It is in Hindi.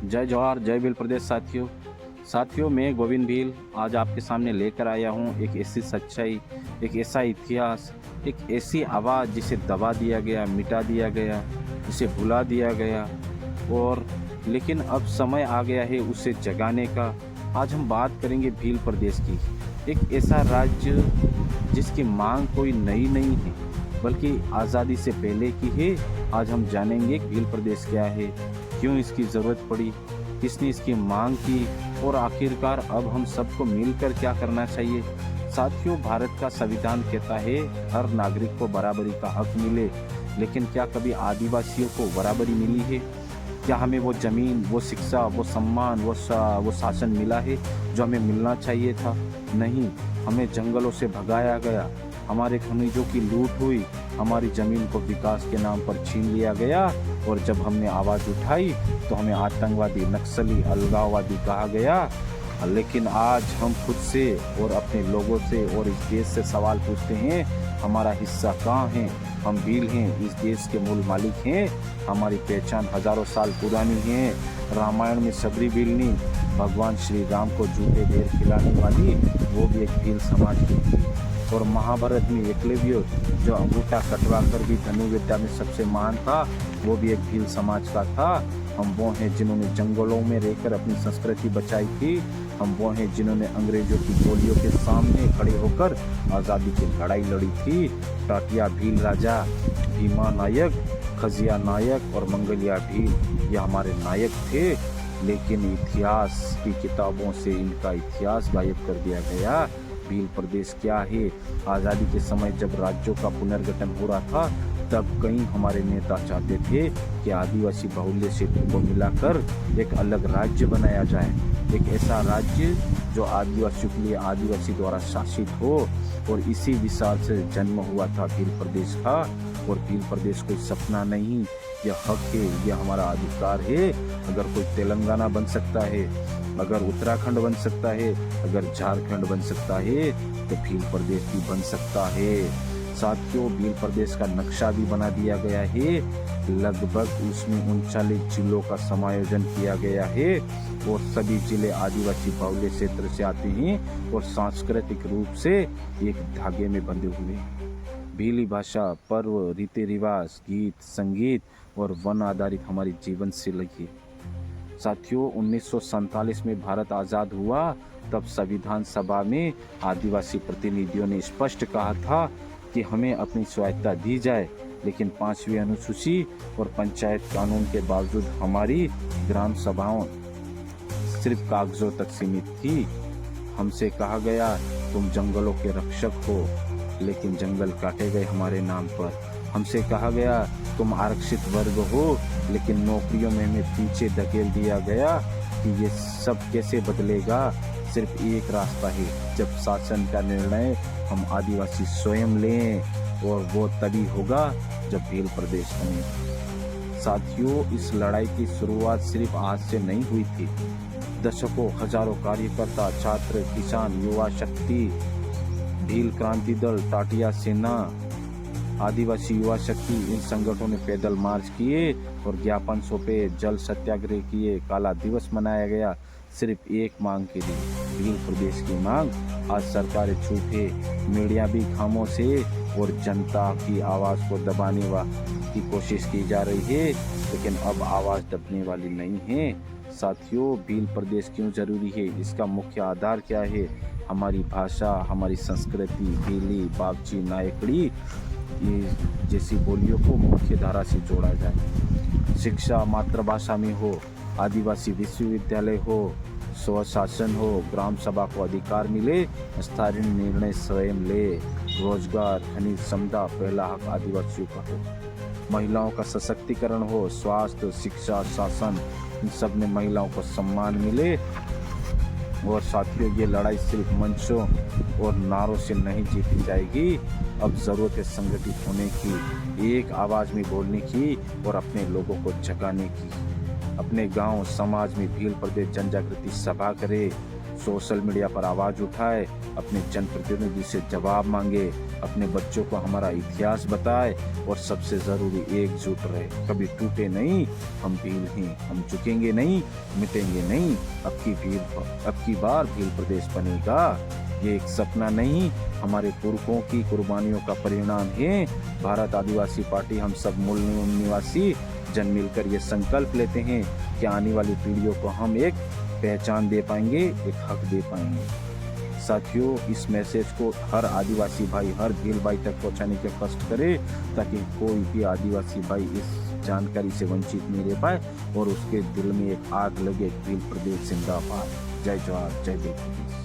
जय जवाहर जय भील प्रदेश साथियों मैं गोविंद भील आज आपके सामने लेकर आया हूँ एक ऐसी सच्चाई, एक ऐसा इतिहास, एक ऐसी आवाज़ जिसे दबा दिया गया, मिटा दिया गया, जिसे भुला दिया गया और लेकिन अब समय आ गया है उसे जगाने का। आज हम बात करेंगे भील प्रदेश की, एक ऐसा राज्य जिसकी मांग कोई नई नहीं है बल्कि आज़ादी से पहले की है। आज हम जानेंगे भील प्रदेश क्या है, क्यों इसकी ज़रूरत पड़ी, किसने इसकी मांग की और आखिरकार अब हम सबको मिलकर क्या करना चाहिए। साथियों, भारत का संविधान कहता है हर नागरिक को बराबरी का हक मिले, लेकिन क्या कभी आदिवासियों को बराबरी मिली है? क्या हमें वो ज़मीन, वो शिक्षा, वो सम्मान, वो शासन मिला है जो हमें मिलना चाहिए था? नहीं, हमें जंगलों से भगाया गया, हमारे खनिजों की लूट हुई, हमारी ज़मीन को विकास के नाम पर छीन लिया गया और जब हमने आवाज़ उठाई तो हमें आतंकवादी, नक्सली, अलगाववादी कहा गया। लेकिन आज हम खुद से और अपने लोगों से और इस देश से सवाल पूछते हैं, हमारा हिस्सा कहाँ है? हम भील हैं, इस देश के मूल मालिक हैं, हमारी पहचान हजारों साल पुरानी है। रामायण में सबरी भीलनी, भगवान श्री राम को जूठे बेर खिलाने वाली वो भी एक भील समाज की थी। और महाभारत में एकलव्य जो अंगूठा कटवा कर भी धनुर्विद्या में सबसे महान था, वो भी एक भील समाज का था। हम वो हैं जिन्होंने जंगलों में रहकर अपनी संस्कृति बचाई थी। हम वो हैं जिन्होंने अंग्रेजों की गोलियों के सामने खड़े होकर आज़ादी की लड़ाई लड़ी थी। टाटिया भील राजा, भीमा नायक, खजिया नायक और मंगलिया भील ये हमारे नायक थे, लेकिन इतिहास की किताबों से इनका इतिहास गायब कर दिया गया। भील प्रदेश क्या है? आज़ादी के समय जब राज्यों का पुनर्गठन हो रहा था तब कई हमारे नेता चाहते थे कि आदिवासी बाहुल्य क्षेत्र को मिलाकर एक अलग राज्य बनाया जाए, एक ऐसा राज्य जो आदिवासियों के लिए आदिवासी द्वारा शासित हो। और इसी विचार से जन्म हुआ था भील प्रदेश का। और भील प्रदेश कोई सपना नहीं, यह हक है, यह हमारा अधिकार है। अगर कोई तेलंगाना बन सकता है, अगर उत्तराखंड बन सकता है, अगर झारखंड बन सकता है, तो भील प्रदेश भी बन सकता है। साथियों, भील प्रदेश का नक्शा भी बना दिया गया है। लगभग उसमें 39 जिलों का समायोजन किया गया है और सभी जिले आदिवासी बाहुल्य क्षेत्र से आते हैं और सांस्कृतिक रूप से एक धागे में बंधे हुए हैं। भीली भाषा, पर्व, रीति रिवाज, गीत, संगीत और वन आधारित हमारी जीवन शैली है। साथियों, 1947 में भारत आज़ाद हुआ तब संविधान सभा में आदिवासी प्रतिनिधियों ने स्पष्ट कहा था कि हमें अपनी स्वायत्तता दी जाए, लेकिन 5वीं अनुसूची और पंचायत कानून के बावजूद हमारी ग्राम सभाओं सिर्फ कागजों तक सीमित थी। हमसे कहा गया तुम जंगलों के रक्षक हो, लेकिन जंगल काटे गए हमारे नाम पर। हमसे कहा गया तुम आरक्षित वर्ग हो, लेकिन नौकरियों में हमें पीछे धकेल दिया गया। कि ये सब कैसे बदलेगा? सिर्फ एक रास्ता है, जब शासन का निर्णय हम आदिवासी स्वयं लें, और वो तभी होगा जब भील प्रदेश बने। साथियों, इस लड़ाई की शुरुआत सिर्फ आज से नहीं हुई थी। दशकों, हजारों कार्यकर्ता, छात्र, किसान, युवा शक्ति, भील क्रांति दल, टाटिया सेना, आदिवासी युवा शक्ति, इन संगठनों ने पैदल मार्च किए और ज्ञापन सौंपे, जल सत्याग्रह किए, काला दिवस मनाया गया, सिर्फ एक मांग के लिए, भील प्रदेश की मांग। आज सरकारें चुप है, मीडिया भी खामोश है और जनता की आवाज़ को दबाने की कोशिश की जा रही है, लेकिन अब आवाज़ दबने वाली नहीं है। साथियों, भील प्रदेश क्यों जरूरी है? इसका मुख्य आधार क्या है? हमारी भाषा, हमारी संस्कृति, भीली, बागची, नायकड़ी ये जैसी बोलियों को मुख्य धारा से जोड़ा जाए। शिक्षा मातृभाषा में हो, आदिवासी विश्वविद्यालय हो, स्वशासन हो, ग्राम सभा को अधिकार मिले, स्थानीय निर्णय स्वयं ले, रोजगार, खनिज संपदा पहला हक आदिवासियों का हो, महिलाओं का सशक्तिकरण हो, स्वास्थ्य, शिक्षा, शासन, इन सब में महिलाओं को सम्मान मिले। और साथियों, ये लड़ाई सिर्फ मंचों और नारों से नहीं जीती जाएगी। अब ज़रूरत है संगठित होने की, एक आवाज़ में बोलने की और अपने लोगों को जगाने की। अपने गांव, समाज में भील प्रदेश जनजागृति सभा करे, सोशल मीडिया पर आवाज़ उठाए, अपने जनप्रतिनिधि से जवाब मांगे, अपने बच्चों को हमारा इतिहास बताए और सबसे ज़रूरी एकजुट रहे। कभी टूटे नहीं, हम भील हैं, हम झुकेंगे नहीं, मिटेंगे नहीं। अब की बार भील प्रदेश बनेगा। ये एक सपना नहीं, हमारे पुरखों की कुर्बानियों का परिणाम है। भारत आदिवासी पार्टी हम सब मूल निवासी जन मिलकर ये संकल्प लेते हैं कि आने वाली पीढ़ियों को हम एक पहचान दे पाएंगे, एक हक दे पाएंगे। साथियों, इस मैसेज को हर आदिवासी भाई, हर भील भाई तक पहुंचाने के कष्ट करे, ताकि कोई भी आदिवासी भाई इस जानकारी से वंचित नहीं रह पाए और उसके दिल में एक आग लगे, भील प्रदेश जिंदाबाद। जय जवाहर, जय भील प्रदेश।